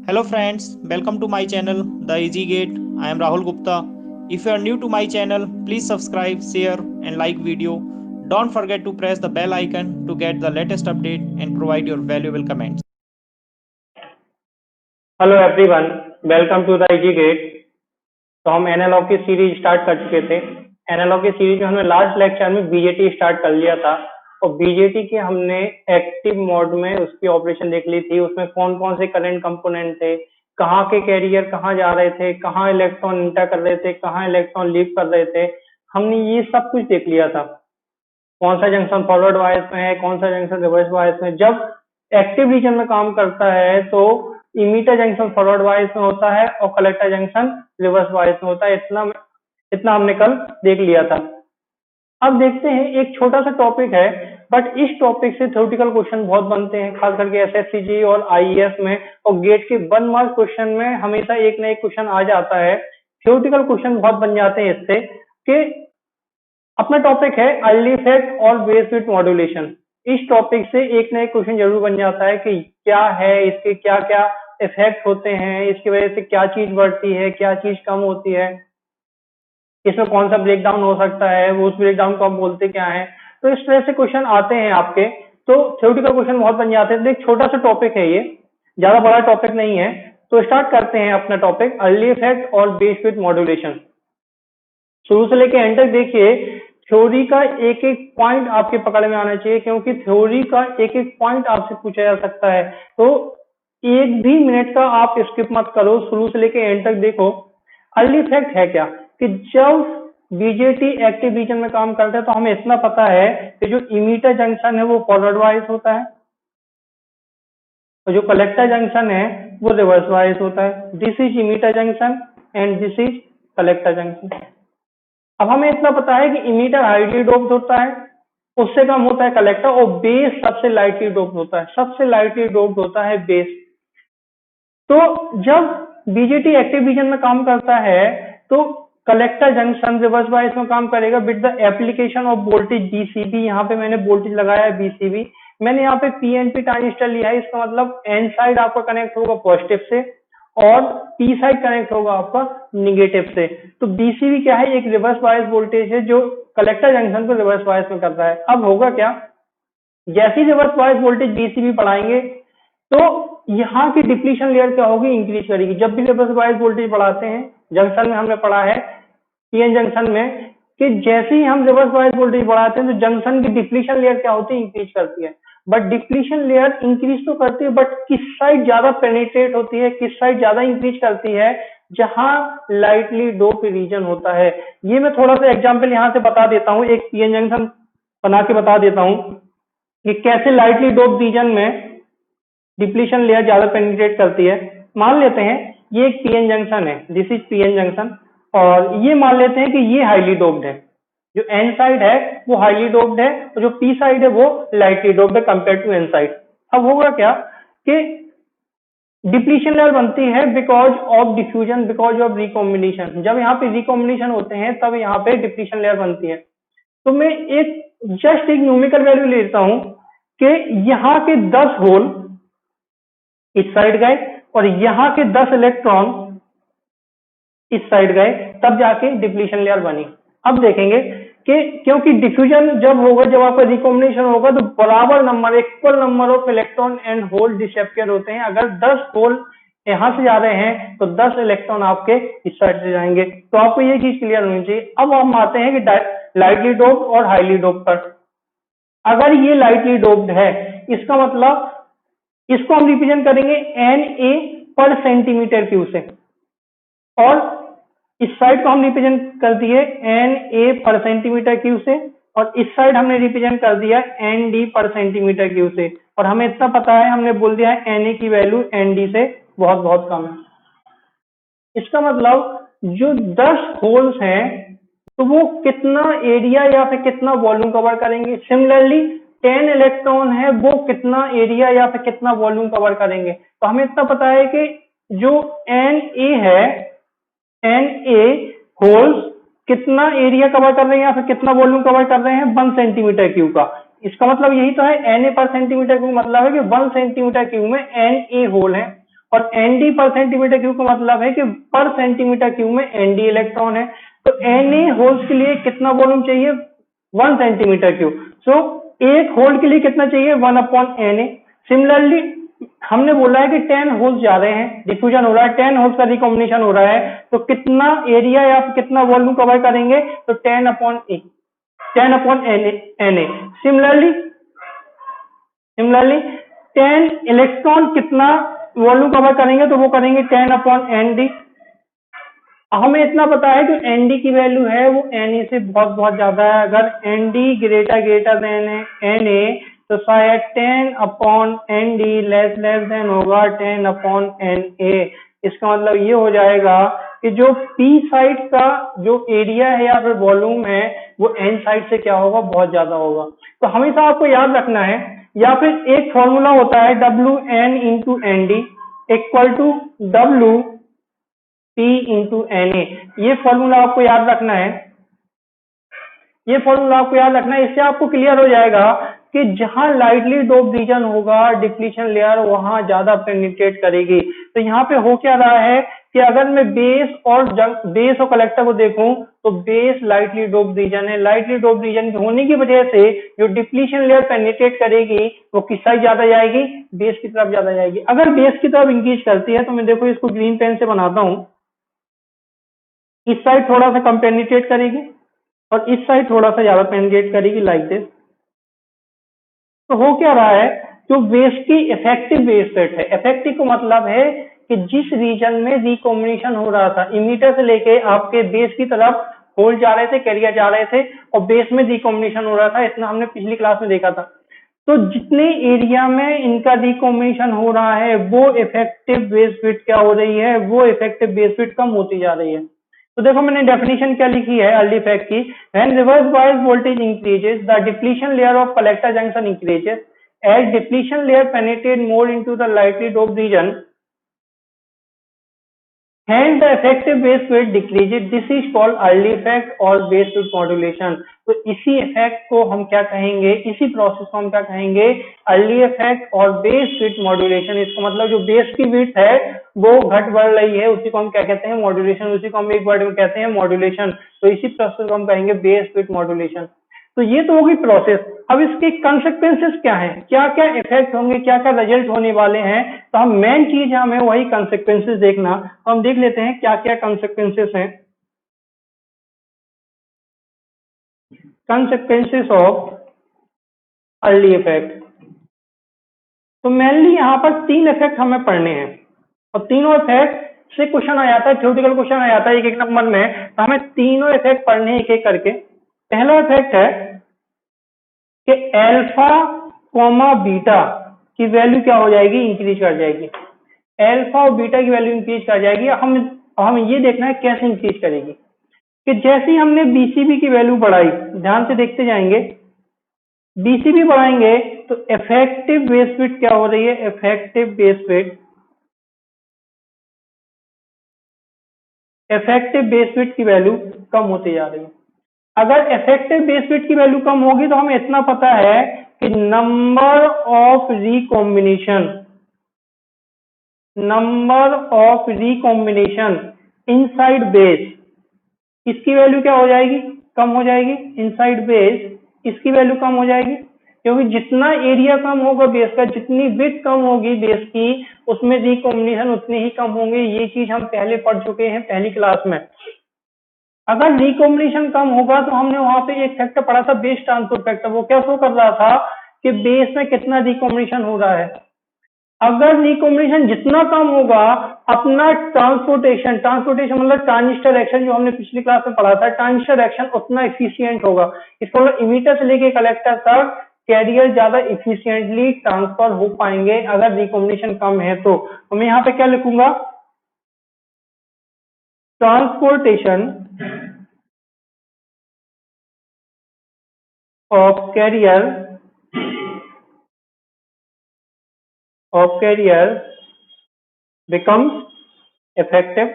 Hello friends, welcome to my channel The Easy Gate. I am Rahul Gupta. If you are new to my channel, please subscribe, share and like video. Don't forget to press the bell icon to get the latest update and provide your valuable comments. Hello everyone, welcome to the easy gate. तो हम analogue की series start कर चुके थे। Analogue की series में हमने last lecture में बीजेटी स्टार्ट कर लिया था और बीजेटी के हमने एक्टिव मोड में उसकी ऑपरेशन देख ली थी। उसमें कौन कौन से करंट कंपोनेंट थे, कहाँ के कैरियर कहाँ जा रहे थे, कहाँ इलेक्ट्रॉन इंटर कर रहे थे, कहाँ इलेक्ट्रॉन लीव कर रहे थे। हमने ये सब कुछ देख लिया था। कौन सा जंक्शन फॉरवर्ड बायस में है, कौन सा जंक्शन रिवर्स बायस में। जब एक्टिव रीजन में काम करता है तो इमीटर जंक्शन फॉरवर्ड बायस में होता है और कलेक्टर जंक्शन रिवर्स बायस में होता है। इतना इतना हमने कल देख लिया था। अब देखते हैं, एक छोटा सा टॉपिक है बट इस टॉपिक से थ्योरेटिकल क्वेश्चन बहुत बनते हैं, खास करके एसएससीजी और आईएएस में। और गेट के 1 मार्क क्वेश्चन में हमेशा एक ना एक क्वेश्चन आ जाता है। थ्योरेटिकल क्वेश्चन बहुत बन जाते हैं इससे कि अपना टॉपिक है अर्ली इफेक्ट और बेस विड्थ मॉड्यूलेशन। इस टॉपिक से एक ना एक क्वेश्चन जरूर बन जाता है कि क्या है, इसके क्या क्या इफेक्ट होते हैं, इसकी वजह से क्या चीज बढ़ती है, क्या चीज कम होती है, इसमें कौन सा ब्रेक डाउन हो सकता है, वो उस ब्रेक डाउन को हम बोलते क्या है। तो इस तरह से क्वेश्चन आते हैं आपके। तो थ्योरेटिकल क्वेश्चन बहुत बन जाते हैं। तो एक छोटा सा टॉपिक है, ये ज्यादा बड़ा टॉपिक नहीं है। तो स्टार्ट करते हैं अपना टॉपिक अर्ली इफेक्ट और बेस विड्थ मॉड्यूलेशन। शुरू से लेके एंड तक देखिए, थ्योरी का एक एक पॉइंट आपके पकड़ में आना चाहिए, क्योंकि थ्योरी का एक एक पॉइंट आपसे पूछा जा सकता है। तो एक भी मिनट का आप स्किप मत करो, शुरू से लेके एंड तक देखो। अर्ली इफेक्ट है क्या कि जब बीजेटी एक्टिव रीजन में काम करता है तो हमें इतना पता है कि जो इमीटर जंक्शन है वो फॉरवर्ड वाइज होता है और जो कलेक्टर जंक्शन है वो रिवर्स वाइज होता है। This is emitter junction and this is collector junction. अब हमें इतना पता है कि इमीटर हाईली डोप्ड होता है, उससे कम होता है कलेक्टर, और बेस सबसे लाइटली डोप्ड होता है। सबसे लाइटली डोप्ड होता है बेस। तो जब बीजेटी एक्टिव रीजन में काम करता है तो कलेक्टर जंक्शन रिवर्स बायस में काम करेगा with the application of voltage BCB. यहाँ पे मैंने वोल्टेज लगाया है बीसीबी। मैंने यहाँ पे पीएनपी ट्रांजिस्टर लिया है, इसका मतलब एन साइड आपका कनेक्ट होगा पॉजिटिव से और पी साइड कनेक्ट होगा आपका निगेटिव से। तो बीसीबी क्या है, एक रिवर्स बायस वोल्टेज है जो कलेक्टर जंक्शन को रिवर्स बायस में करता है। अब होगा क्या, जैसे ही रिवर्स बायस वोल्टेज बीसीबी बढ़ाएंगे तो यहाँ की डिप्लीशन लेयर क्या होगी, इंक्रीज करेगी। जब भी रिवर्स बायस वोल्टेज बढ़ाते हैं, जंक्शन में हमने पढ़ा है पीएन जंक्शन में कि जैसे ही हम रिवर्स बायस वोल्टेज बढ़ाते हैं तो जंक्शन की डिप्लीशन लेयर क्या होती है, इंक्रीज करती है। बट डिप्लीशन लेयर इंक्रीज तो करती है, बट किस साइड ज्यादा पेनिट्रेट होती है, किस साइड ज्यादा इंक्रीज करती है, जहां लाइटली डोप रीजन होता है। ये मैं थोड़ा सा एग्जांपल यहां से बता देता हूं, एक पीएन जंक्शन बना के बता देता हूं कि कैसे लाइटली डोप रीजन में डिप्लीशन लेयर ज्यादा पेनिट्रेट करती है। मान लेते हैं ये एक पीएन जंक्शन है, दिस इज पीएन जंक्शन, और ये मान लेते हैं कि ये हाईली डोप्ड है। जो एन साइड है वो हाईली डोप्ड है और जो पी साइड है वो लाइटली डोप्ड है कंपेयर टू एन साइड। अब होगा क्या कि डिप्लीशन लेयर बनती है because of diffusion, because of recombination. जब यहाँ पे रिकॉम्बिनेशन होते हैं तब यहाँ पे डिप्लीशन लेयर बनती है। तो मैं एक जस्ट एक न्यूमेरिकल वैल्यू लेता हूं कि यहाँ के 10 होल इस साइड गए और यहाँ के 10 इलेक्ट्रॉन इस साइड गए, तब जाके डिप्लीशन लेयर बनी। अब देखेंगे कि क्योंकि डिफ्यूजन जब होगा, जब आपका रिकॉम्बिनेशन होगा तो बराबर number, equal number of electron and hole disappear होते हैं। अगर 10 होल यहां से जा रहे हैं तो 10 इलेक्ट्रॉन आपके इस साइड से जाएंगे। तो आपको ये चीज क्लियर होनी चाहिए। अब हम आते हैं कि लाइटली डोप्ड और हाईली डोप्ड पर। अगर ये लाइटली डोप्ड है, इसका मतलब इसको हम रिप्रेजेंट करेंगे एन ए पर सेंटीमीटर क्यूब से, और इस साइड को हम रिप्रेजेंट कर दिए एन ए पर सेंटीमीटर क्यूब से, और इस साइड हमने रिप्रेजेंट कर दिया एन डी पर सेंटीमीटर क्यूब से। और हमें इतना पता है, हमने बोल दिया है एन ए की वैल्यू एन डी से बहुत बहुत कम है। इसका मतलब जो 10 होल्स हैं तो वो कितना एरिया या फिर कितना वॉल्यूम कवर करेंगे। सिमिलरली 10 इलेक्ट्रॉन है, वो कितना एरिया या फिर कितना वॉल्यूम कवर करेंगे। तो हमें इतना पता है कि जो एन ए है, एन ए होल्स कितना एरिया कवर कर रहे हैं या फिर कितना वॉल्यूम कवर कर रहे हैं, 1 सेंटीमीटर क्यूब का। इसका मतलब यही तो है, एन ए पर सेंटीमीटर क्यूब मतलब है कि 1 सेंटीमीटर क्यूब में एन ए होल है। और एनडी पर सेंटीमीटर क्यूब का मतलब है कि पर सेंटीमीटर क्यूब में एनडी इलेक्ट्रॉन है। तो एनए होल्स के लिए कितना वॉल्यूम चाहिए? 1 सेंटीमीटर क्यूब। सो एक होल के लिए कितना चाहिए? 1/Na। सिमिलरली हमने बोला है कि 10 होल्स जा रहे हैं, डिफ्यूजन हो रहा है, 10 होल्स का रिकॉम्बिनेशन हो रहा है, तो कितना एरिया या कितना वॉल्यूम कवर करेंगे? तो 10/Na। सिमिलरली 10 इलेक्ट्रॉन कितना वॉल्यूम कवर करेंगे? तो वो करेंगे 10/Nd। हमें इतना पता है कि एनडी की वैल्यू है वो Na से बहुत बहुत ज्यादा है। अगर Nd ग्रेटर देन Na तो शायद 10/Nd लेस देन होगा 10/Na। इसका मतलब ये हो जाएगा कि जो पी साइड का जो एरिया है या फिर वॉल्यूम है वो एन साइड से क्या होगा? बहुत ज्यादा होगा। तो हमेशा आपको याद रखना है, या फिर एक फॉर्मूला होता है Wn into ND equal to W P into Na। ये फॉर्मूला आपको याद रखना है, ये फॉर्मूला आपको याद रखना है। इससे आपको क्लियर हो जाएगा कि जहां लाइटली डोप्ड रीजन होगा डिप्लीशन लेयर वहां ज्यादा पेनिट्रेट करेगी। तो यहाँ पे हो क्या रहा है कि अगर मैं बेस और कलेक्टर को देखूं तो बेस लाइटली डोप्ड रीजन है। लाइटली डोप्ड रीजन होने की वजह से जो डिप्लीशन लेयर पेनिट्रेट करेगी वो किस साइड ज्यादा जाएगी? बेस की तरफ ज्यादा जाएगी। अगर बेस की तरफ इंक्रीज करती है तो मैं देखो इसको ग्रीन पेन से बनाता हूं, इस साइड थोड़ा सा कम पेनिट्रेट करेगी और इस साइड थोड़ा सा ज्यादा पेनिट्रेट करेगी, लाइक दिस। तो हो क्या रहा है? जो बेस की इफेक्टिव बेस रेट है, इफेक्टिव का मतलब है कि जिस रीजन में रिकॉम्बिनेशन हो रहा था, इमीटर से लेके आपके बेस की तरफ होल जा रहे थे, कैरियर जा रहे थे और बेस में रिकॉम्बिनेशन हो रहा था, इतना हमने पिछली क्लास में देखा था। तो जितने एरिया में इनका रिकॉम्बिनेशन हो रहा है वो इफेक्टिव बेस विड्थ क्या हो रही है? वो इफेक्टिव बेस विड्थ कम होती जा रही है। तो देखो मैंने डेफिनेशन क्या लिखी है अर्ली इफेक्ट की। When reverse bias voltage increases the depletion layer of collector junction increases as depletion layer penetrate more into the lightly doped region, hence the effective base weight decreases. This is called early effect or base weight modulation. तो इसी effect को हम क्या कहेंगे? इसी process को हम क्या कहेंगे? अर्ली इफेक्ट और बेस विड्थ मॉड्यूलेशन। इसका मतलब जो बेस की विड्थ है वो घट बढ़ रही है, उसी को हम क्या कहते हैं? मॉड्यूलेशन। उसी को हम एक वर्ड में कहते हैं मॉड्यूलेशन। तो इसी प्रोसेस को हम कहेंगे बेस विड्थ मॉड्यूलेशन। तो ये तो होगी प्रोसेस। अब इसके कंसेक्वेंसेस क्या हैं? क्या क्या इफेक्ट होंगे, क्या क्या रिजल्ट होने वाले हैं? तो हम मेन चीज है हमें वही कंसेक्वेंसेस देखना। तो हम देख लेते हैं क्या क्या कंसेक्वेंसेस हैं। Consequences of early effect. तो मेनली यहाँ पर 3 इफेक्ट हमें पढ़ने हैं और तीनों इफेक्ट से क्वेश्चन आ जाता है, थ्योरेटिकल क्वेश्चन आ जाता है एक एक नंबर में। तो हमें तीनों इफेक्ट पढ़ने हैं एक एक करके। पहला इफेक्ट है कि अल्फा कॉमा बीटा की वैल्यू क्या हो जाएगी? इंक्रीज कर जाएगी। अल्फा और बीटा की वैल्यू इंक्रीज कर जाएगी। हम ये देखना है कैसे इंक्रीज करेगी। कि जैसे ही हमने बीसीबी की वैल्यू बढ़ाई, ध्यान से देखते जाएंगे, बीसीबी बढ़ाएंगे तो इफेक्टिव बेस विड्थ क्या हो रही है? इफेक्टिव बेस विड्थ की वैल्यू कम होती जा रही है। अगर इफेक्टिव बेस विड्थ की वैल्यू कम होगी तो हमें इतना पता है कि number of recombination inside base, इसकी वैल्यू क्या हो जाएगी? कम हो जाएगी। इनसाइड बेस इसकी वैल्यू कम हो जाएगी, क्योंकि जितना एरिया कम होगा बेस का, जितनी विड्थ कम होगी बेस की, उसमें रिकॉम्बिनेशन उतने ही कम होंगे। ये चीज हम पहले पढ़ चुके हैं पहली क्लास में। अगर रिकॉम्बिनेशन कम होगा तो हमने वहां पे एक फैक्टर पढ़ा था, बेस ट्रांसपोर्ट फैक्टर। वो क्या शो कर रहा था कि बेस में कितना रिकॉम्बिनेशन हो रहा है। अगर रिकॉम्बिनेशन जितना कम होगा, अपना ट्रांसपोर्टेशन मतलब ट्रांजिस्टर एक्शन जो हमने पिछली क्लास में पढ़ा था, ट्रांजिस्टर एक्शन उतना इफिशियंट होगा। इसको मतलब इमीटर से लेके कलेक्टर तक कैरियर ज्यादा इफिशियंटली ट्रांसफर हो पाएंगे अगर रिकॉम्बिनेशन कम है। तो मैं यहाँ पे क्या लिखूंगा? Transportation of carrier becomes effective.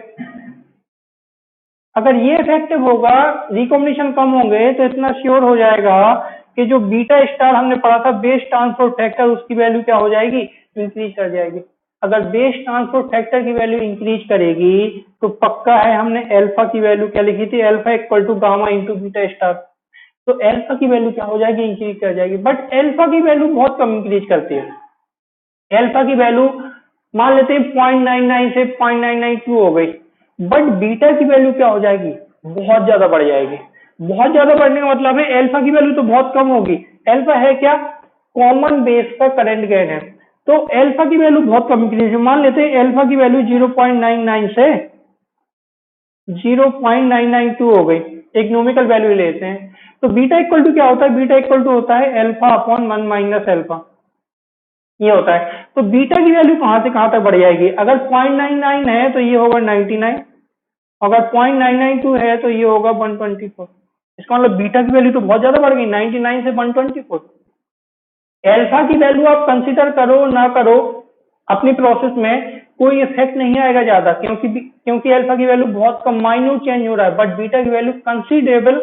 अगर ये इफेक्टिव होगा, रिकॉम्बिनेशन कम होंगे, तो इतना श्योर हो जाएगा कि जो बीटा स्टार हमने पढ़ा था बेस ट्रांसपोर्ट फैक्टर, उसकी वैल्यू क्या हो जाएगी? इंक्रीज कर जाएगी। अगर बेस ट्रांसपोर्ट फैक्टर की वैल्यू इंक्रीज करेगी तो पक्का है, हमने अल्फा की वैल्यू क्या लिखी थी, alpha equal to gamma into beta star. तो अल्फा की वैल्यू क्या हो जाएगी, इंक्रीज कर जाएगी। बट अल्फा की वैल्यू बहुत कम इंक्रीज करती है। अल्फा की वैल्यू मान लेते हैं 0.99 से 0.992 हो गई, बट बीटा की वैल्यू क्या हो जाएगी, बहुत ज्यादा बढ़ जाएगी। बहुत ज्यादा बढ़ने का मतलब है अल्फा की वैल्यू तो बहुत कम होगी। अल्फा है क्या, कॉमन बेस का करंट गेन है। तो अल्फा की वैल्यू बहुत कम इंक्रीज है। मान लेते हैं अल्फा की वैल्यू 0.99 से 0.992 हो गई, एक न्यूमेरिकल वैल्यू लेते हैं। तो बीटा इक्वल टू क्या होता है, बीटा इक्वल टू होता है अल्फा अपॉन 1 माइनस अल्फा, ये होता है। तो बीटा की वैल्यू कहां से कहां तक बढ़ जाएगी, अगर 0.99 है तो ये होगा 99, अगर 0.992 है तो ये होगा 124। इसका मतलब बीटा की वैल्यू तो बहुत ज्यादा बढ़ गई, 99 से 124। अल्फा की वैल्यू आप कंसीडर करो ना करो अपनी प्रोसेस में कोई इफेक्ट नहीं आएगा ज्यादा, क्योंकि अल्फा की वैल्यू बहुत कम माइन्यूट चेंज हो रहा है, बट बीटा की वैल्यू कंसीडरेबल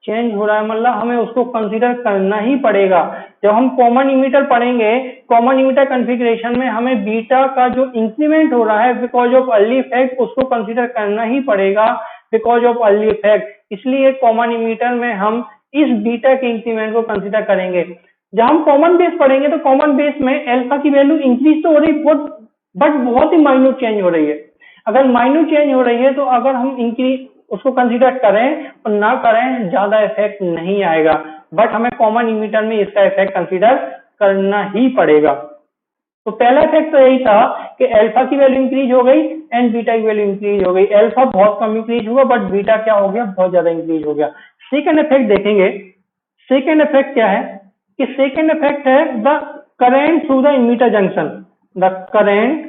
चेंज हो रहा है, मतलब हमें उसको कंसीडर करना ही पड़ेगा। जब हम कॉमन इमीटर पढ़ेंगे, कॉमन इमीटर कॉन्फ़िगरेशन में हमें बीटा का जो इंक्रीमेंट हो रहा है बिकॉज ऑफ अर्ली इफेक्ट, उसको कंसीडर करना ही पड़ेगा बिकॉज ऑफ अर्ली इफेक्ट। इसलिए कॉमन इमीटर में हम इस बीटा के इंक्रीमेंट को कंसीडर करेंगे। जब हम कॉमन बेस पढ़ेंगे तो कॉमन बेस में अल्फा की वैल्यू इंक्रीज तो हो रही बहुत, बट बहुत ही माइन्यूट चेंज हो रही है। अगर माइन्यूट चेंज हो रही है तो अगर हम इंक्रीज उसको कंसीडर करें और ना करें ज्यादा इफेक्ट नहीं आएगा, बट हमें कॉमन इमीटर में इसका इफेक्ट कंसीडर करना ही पड़ेगा। तो पहला इफेक्ट तो यही था कि अल्फा की वैल्यू इंक्रीज हो गई एंड बीटा की वैल्यू इंक्रीज हो गई। अल्फा बहुत कम इंक्रीज हुआ बट बीटा क्या हो गया, बहुत ज्यादा इंक्रीज हो गया। सेकंड इफेक्ट देखेंगे, सेकंड इफेक्ट क्या है कि सेकंड इफेक्ट है the current through the emitter junction, the current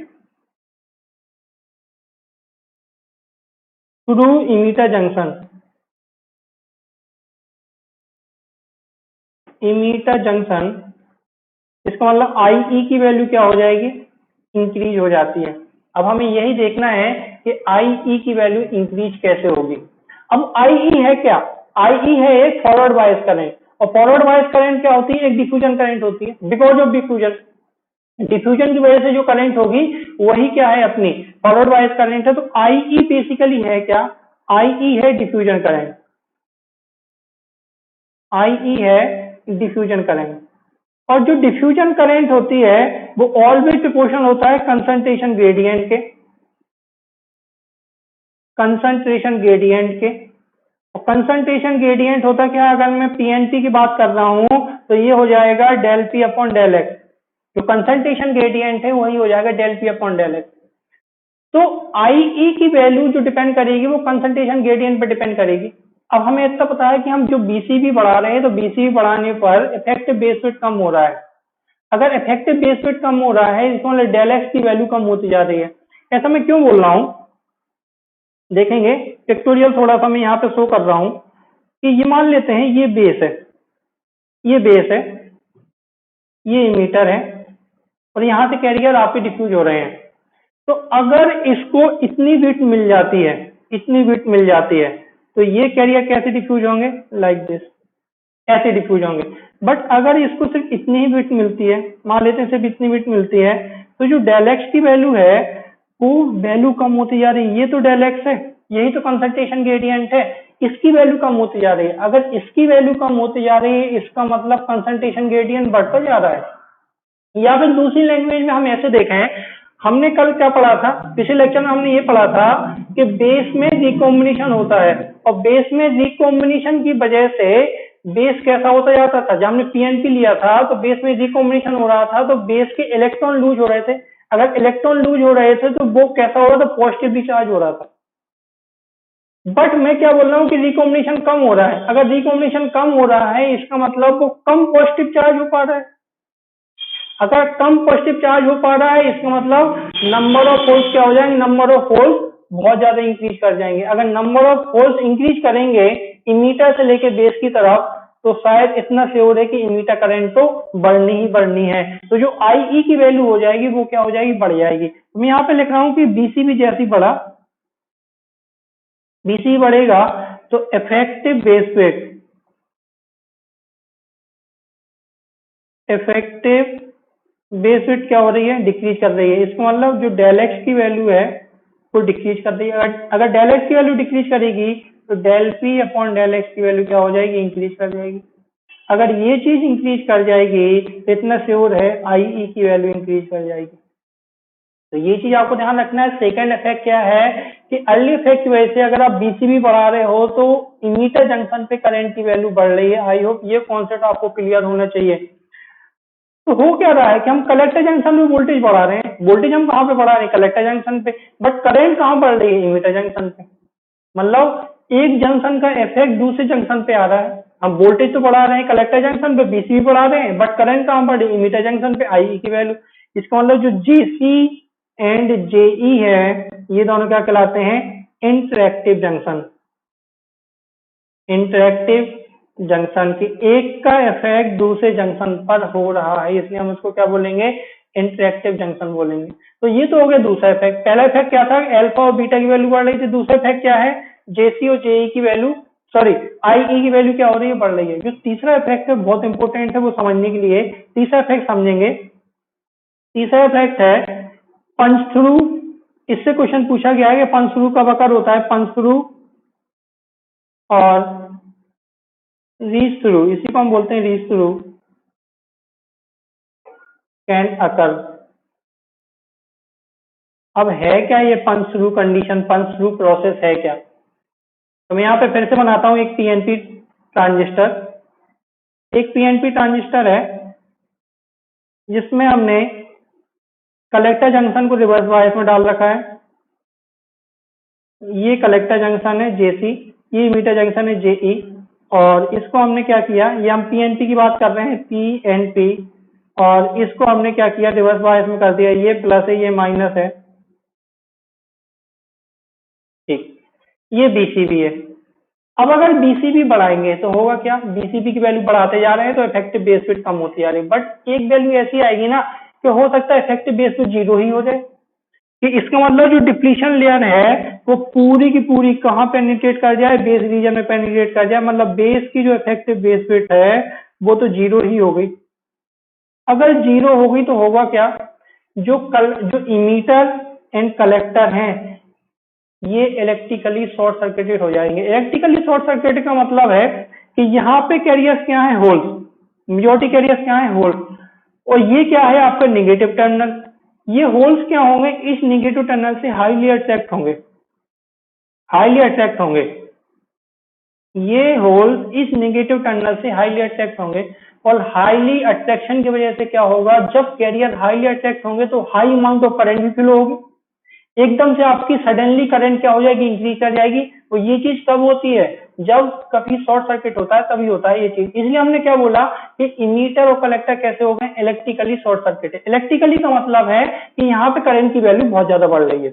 through emitter junction, emitter junction, इसका मतलब आई की वैल्यू क्या हो जाएगी, इंक्रीज हो जाती है। अब हमें यही देखना है कि आई की वैल्यू इंक्रीज कैसे होगी। अब आई है क्या, आई है एक फॉरवर्ड बायस करंट, और फॉरवर्ड बायस करंट क्या होती है, एक डिफ्यूजन करंट होती है। बिकॉज ऑफ डिफ्यूजन, डिफ्यूजन की वजह से जो करंट होगी वही क्या है, अपनी फॉरवर्ड बायस करंट है। तो आई बेसिकली है क्या, आई है डिफ्यूजन करंट, आई है डिफ्यूजन करंट। और जो डिफ्यूजन करंट होती है वो ऑलवेज प्रोपोर्शनल होता है कंसंट्रेशन ग्रेडियंट के, कंसंट्रेशन ग्रेडियंट के। और कंसंट्रेशन ग्रेडियंट होता क्या, अगर मैं पीएनपी की बात कर रहा हूं तो ये हो जाएगा del P upon del X, जो कंसंट्रेशन ग्रेडियंट है वही हो जाएगा del P upon del X. तो आई की वैल्यू जो डिपेंड करेगी वो कंसंट्रेशन ग्रेडियंट पर डिपेंड करेगी। अब हमें इतना पता है कि हम जो बीसीबी बढ़ा रहे हैं तो बीसीबी बढ़ाने पर इफेक्टिव बेस वेट कम हो रहा है। अगर इफेक्टिव बेस वेट कम हो रहा है इसको मतलब डेल एक्स की वैल्यू कम होती जा रही है। ऐसा मैं क्यों बोल रहा हूं, देखेंगे पिक्टोरियल थोड़ा सा मैं यहाँ पे शो कर रहा हूं कि ये मान लेते हैं ये बेस है, ये बेस है, ये इमीटर है, और यहाँ से कैरियर आपके डिफ्यूज हो रहे हैं। तो अगर इसको इतनी विड्थ मिल जाती है, इतनी विड्थ मिल जाती है, तो ये कैरियर कैसे डिफ्यूज होंगे, लाइक दिस, ऐसे डिफ्यूज होंगे। बट अगर इसको सिर्फ इतनी ही बिट मिलती है, मान लेते हैं सिर्फ इतनी बिट मिलती है, तो जो डेल एक्स की वैल्यू है वो वैल्यू कम होती जा रही है। ये तो डेल एक्स है, यही तो कंसंट्रेशन ग्रेडियंट है, इसकी वैल्यू कम होती जा रही है। अगर इसकी वैल्यू कम होती जा रही है इसका मतलब कंसंट्रेशन ग्रेडियंट बढ़ता जा रहा है। या फिर दूसरी लैंग्वेज में हम ऐसे देखें, हमने कल क्या पढ़ा था, पिछले लेक्चर में हमने ये पढ़ा था कि बेस में रिकॉम्बिनेशन होता है, और बेस में रिकॉम्बिनेशन की वजह से बेस कैसा होता जाता था। जब हमने पीएनपी लिया था तो बेस में रिकॉम्बिनेशन हो रहा था, तो बेस के इलेक्ट्रॉन लूज हो रहे थे। अगर इलेक्ट्रॉन लूज हो रहे थे तो वो कैसा हो रहा था, पॉजिटिवली चार्ज हो रहा था। बट मैं क्या बोल रहा हूँ कि रिकॉम्बिनेशन कम हो रहा है। अगर रिकॉम्बिनेशन कम हो रहा है इसका मतलब वो कम पॉजिटिव चार्ज हो पा रहा है। अगर कम पॉजिटिव चार्ज हो पा रहा है इसका मतलब नंबर ऑफ होल्स क्या हो जाएंगे, नंबर ऑफ होल्स बहुत ज्यादा इंक्रीज कर जाएंगे। अगर नंबर ऑफ होल्स इंक्रीज करेंगे इमीटर से लेके बेस की तरफ, तो शायद इतना श्योर है कि इमीटर करंट तो बढ़नी ही बढ़नी है। तो जो आई की वैल्यू हो जाएगी वो क्या हो जाएगी, बढ़ जाएगी। तो मैं यहाँ पे लिख रहा हूँ कि बीसीबी जैसी बढ़ा, बीसी बढ़ेगा तो effective base width, effective base width क्या हो रही है, डिक्रीज कर रही है। इसका मतलब जो डेल एक्स की वैल्यू है वो डिक्रीज कर रही है। अगर डेल एक्स की वैल्यू डिक्रीज करेगी तो del P upon del x की वैल्यू क्या हो जाएगी, इंक्रीज कर जाएगी। अगर ये चीज इंक्रीज कर जाएगी तो इतना श्योर है आई ई की वैल्यू इंक्रीज कर जाएगी। तो ये चीज आपको ध्यान रखना है। सेकंड इफेक्ट क्या है कि अर्ली इफेक्ट की वजह से अगर आप बीसीबी बढ़ा रहे हो तो इमीटर जंक्शन पे करंट की वैल्यू बढ़ रही है। आई होप ये कॉन्सेप्ट आपको क्लियर होना चाहिए। तो हो क्या रहा है कि हम कलेक्टर जंक्शन में वोल्टेज बढ़ा रहे हैं, वोल्टेज हम कहाँ पे बढ़ा रहे हैं, कलेक्टर जंक्शन पे, बट करंट कहाँ बढ़ रही है, इमीटर जंक्शन पे। मतलब एक जंक्शन का इफेक्ट दूसरे जंक्शन पे आ रहा है। हम वोल्टेज तो बढ़ा रहे हैं कलेक्टर जंक्शन पे, बीसीबी बढ़ा रहे हैं, बट करंट कहाँ बढ़ रही है, इमीटर जंक्शन पे, आई की वैल्यू। इसका मतलब जो जीसी एंड जेई है ये दोनों क्या कहलाते हैं, इंटरएक्टिव जंक्शन। इंटरएक्टिव जंक्शन की एक का इफेक्ट दूसरे जंक्शन पर हो रहा है, इसलिए हम उसको क्या बोलेंगे, इंटरएक्टिव जंक्शन बोलेंगे। तो ये तो हो गया दूसरा इफेक्ट। पहला इफेक्ट क्या था, अल्फा और बीटा की वैल्यू बढ़ रही थी। दूसरा इफेक्ट क्या है, जेसी और जेई की वैल्यू, सॉरी आईई की वैल्यू क्या हो रही है, बढ़ रही है। जो तीसरा इफेक्ट है बहुत इंपॉर्टेंट है वो समझने के लिए, तीसरा इफेक्ट समझेंगे। तीसरा इफेक्ट है पंच थ्रू। इससे क्वेश्चन पूछा गया है कि पंच थ्रू कब अकर होता है, पंच थ्रू और रीच थ्रू, इसी को हम बोलते हैं रीच थ्रू कैन अकर। अब है क्या ये पंच थ्रू कंडीशन, पंच थ्रू प्रोसेस है क्या। तो मैं यहाँ पे फिर से बनाता हूँ एक पीएनपी ट्रांजिस्टर। एक पीएनपी ट्रांजिस्टर है जिसमें हमने कलेक्टर जंक्शन को रिवर्स बायस में डाल रखा है। ये कलेक्टर जंक्शन है जेसी, ये इमीटर जंक्शन है जेई, और इसको हमने क्या किया, ये हम पीएनपी की बात कर रहे हैं, पीएनपी, और इसको हमने क्या किया, रिवर्स बायस में कर दिया। ये प्लस है ये माइनस है, ठीक। ये बीसीबी है। अब अगर बीसीबी बढ़ाएंगे तो होगा क्या, बीसीबी की वैल्यू बढ़ाते जा रहे हैं तो इफेक्टिव बेस विड्थ कम होती जा रही है। बट एक वैल्यू ऐसी आएगी ना कि हो सकता है इफेक्टिव बेस विड्थ 0 ही हो जाए। कि इसका मतलब जो डिप्लीशन लेयर है वो पूरी की पूरी कहाँ पेनिट्रेट कर जाए, बेस रीजन में पेनिट्रेट कर जाए। मतलब बेस की जो इफेक्टिव बेस विड्थ है वो तो 0 ही हो गई। अगर 0 हो गई तो होगा क्या, जो इमीटर एंड कलेक्टर हैं ये इलेक्ट्रिकली शॉर्ट सर्किटेड हो जाएंगे। इलेक्ट्रिकली शॉर्ट सर्किटेड का मतलब है कि यहाँ पे कैरियर्स क्या है, होल्स, मेजॉरिटी कैरियर्स क्या है, होल्स, और ये क्या है आपका निगेटिव टर्मिनल। ये होल्स क्या होंगे, इस निगेटिव टर्मिनल से हाईली अट्रैक्ट होंगे, हाईली अट्रैक्ट होंगे। ये होल्स इस नेगेटिव टर्मिनल से हाईली अट्रैक्ट होंगे, और हाईली अट्रैक्शन की वजह से क्या होगा, जब कैरियर हाईली अट्रैक्ट होंगे तो हाई अमाउंट ऑफ करंट भी फ्लो होगी। एकदम से आपकी सडनली करंट क्या हो जाएगी, इंक्रीज कर जाएगी। तो ये चीज कब होती है, जब कभी शॉर्ट सर्किट होता है तभी होता है ये चीज। इसलिए हमने क्या बोला कि इमीटर और कलेक्टर कैसे हो गए, इलेक्ट्रिकली शॉर्ट सर्किट। इलेक्ट्रिकली का मतलब है कि यहाँ पे करंट की वैल्यू बहुत ज्यादा बढ़ रही है।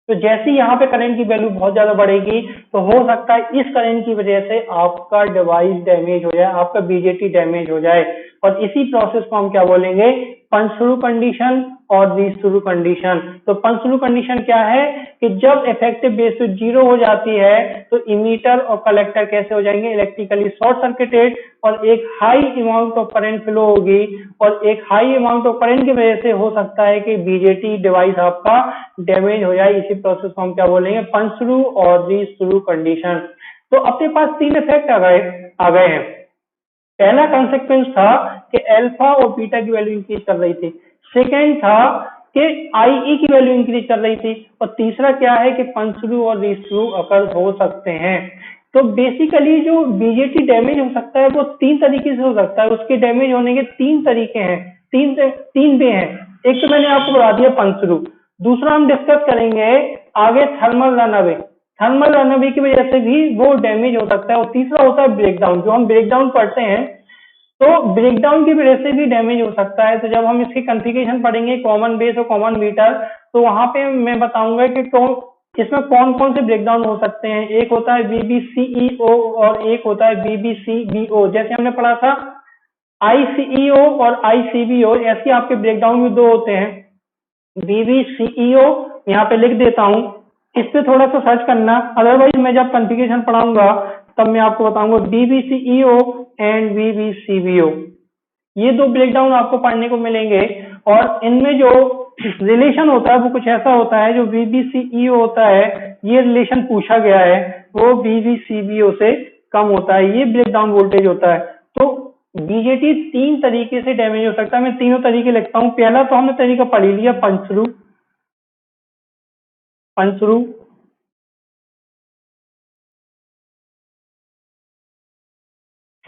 तो जैसे ही यहाँ पे करंट की वैल्यू बहुत ज्यादा बढ़ेगी तो हो सकता है इस करंट की वजह से आपका डिवाइस डैमेज हो जाए, आपका बीजेटी डैमेज हो जाए। और इसी प्रोसेस को हम क्या बोलेंगे, पंच थ्रू कंडीशन और रीच थ्रू कंडीशन। तो पंच थ्रू कंडीशन क्या है कि जब इफेक्टिव बेस विड्थ 0 हो जाती है तो इमीटर और कलेक्टर कैसे हो जाएंगे, इलेक्ट्रिकली शॉर्ट सर्किटेड, और एक high amount of current flow होगी। और एक हाई अमाउंट ऑफ करंट की वजह से हो सकता है कि बीजेटी डिवाइस आपका डैमेज हो जाए। इसी प्रोसेस को हम क्या बोलेंगे, पंच थ्रू और रीच थ्रू कंडीशन। तो अपने पास 3 इफेक्ट आ गए हैं। पहला कंसेक्वेंस था कि अल्फा और बीटा की वैल्यू इंक्रीज कर रही थी। सेकेंड था कि आईई की वैल्यू इंक्रीज कर रही थी। और तीसरा क्या है कि पंच थ्रू और रीच थ्रू अकर हो सकते हैं। तो बेसिकली जो बीजेटी डैमेज हो सकता है वो 3 तरीके से हो सकता है। उसके डैमेज होने के 3 तरीके हैं, तीन वे हैं। एक तो मैंने आपको बता दिया पंच थ्रू, दूसरा हम डिस्कस करेंगे आगे थर्मल रनअवे। थर्मल रनअवे की वजह से भी वो डैमेज हो सकता है। और तीसरा होता है ब्रेकडाउन, जो हम ब्रेकडाउन पढ़ते हैं तो ब्रेकडाउन की वजह से भी डैमेज हो सकता है। तो जब हम इसकी कॉन्फ़िगरेशन पढ़ेंगे, कॉमन बेस और कॉमन मीटर, तो वहां पे मैं बताऊंगा कि इसमें कौन कौन से ब्रेकडाउन हो सकते हैं। एक होता है बीबीसीईओ और एक होता है बीबीसीबीओ। जैसे हमने पढ़ा था आईसीईओ और आईसीबीओ, ऐसे आपके ब्रेकडाउन भी 2 होते हैं। बीबीसीईओ यहाँ पे लिख देता हूँ, इस पे थोड़ा सा सर्च करना, अदरवाइज मैं जब कॉन्फ़िगरेशन पढ़ाऊंगा तब मैं आपको बताऊंगा बीबीसीईओ एंड बीबीसीबीओ। ये दो ब्रेकडाउन आपको पढ़ने को मिलेंगे और इनमें जो रिलेशन होता है वो कुछ ऐसा होता है, जो VBCEO होता है ये रिलेशन पूछा गया है वो VBCBO से कम होता है, ये ब्रेकडाउन वोल्टेज होता है। तो बीजेटी 3 तरीके से डैमेज हो सकता है, मैं तीनों तरीके लिखता हूँ। पहला तो हमने तरीका पढ़ ही लिया, पंच थ्रू।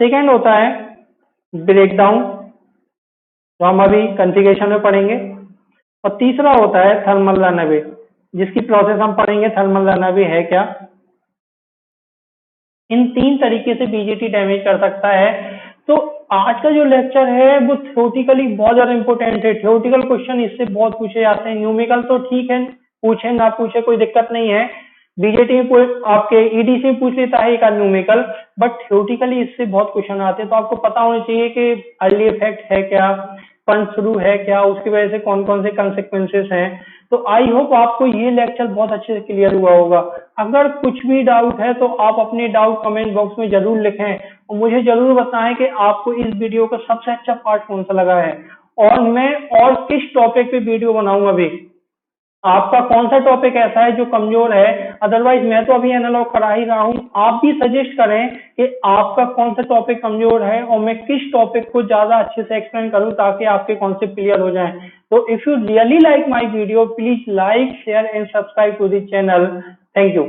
सेकेंड होता है ब्रेकडाउन, जो हम अभी कॉन्फ़िगरेशन में पढ़ेंगे। और तीसरा होता है थर्मल रनअवे, जिसकी प्रोसेस हम पढ़ेंगे थर्मल रनअवे है क्या। इन 3 तरीके से बीजेटी डैमेज कर सकता है। तो आज का जो लेक्चर है वो थ्योरेटिकली बहुत ज्यादा इंपॉर्टेंट है। थ्योरेटिकल क्वेश्चन इससे बहुत पूछे जाते हैं, न्यूमेरिकल तो ठीक है, पूछे ना पूछे कोई दिक्कत नहीं है। बीजेटी में आपके ईडीसी में पूछ लेता है एक आध न्यूमेरिकल, बट थ्योरेटिकली इससे बहुत क्वेश्चन आते हैं। तो आपको पता होना चाहिए कि अर्ली इफेक्ट है क्या, पंच थ्रू है क्या, उसकी वजह से कौन कौन से कंसिक्वेंसेस हैं। तो आई होप आपको ये लेक्चर बहुत अच्छे से क्लियर हुआ होगा। अगर कुछ भी डाउट है तो आप अपने डाउट कमेंट बॉक्स में जरूर लिखें और मुझे जरूर बताएं कि आपको इस वीडियो का सबसे अच्छा पार्ट कौन सा लगा है और मैं और किस टॉपिक पे वीडियो बनाऊंगा। अभी आपका कौन सा टॉपिक ऐसा है जो कमजोर है, अदरवाइज मैं तो अभी एनालॉग करा ही रहा हूँ, आप भी सजेस्ट करें कि आपका कौन सा टॉपिक कमजोर है और मैं किस टॉपिक को ज्यादा अच्छे से एक्सप्लेन करूँ ताकि आपके कॉन्सेप्ट क्लियर हो जाए। तो if you really like my video please like share and subscribe to the channel. Thank you.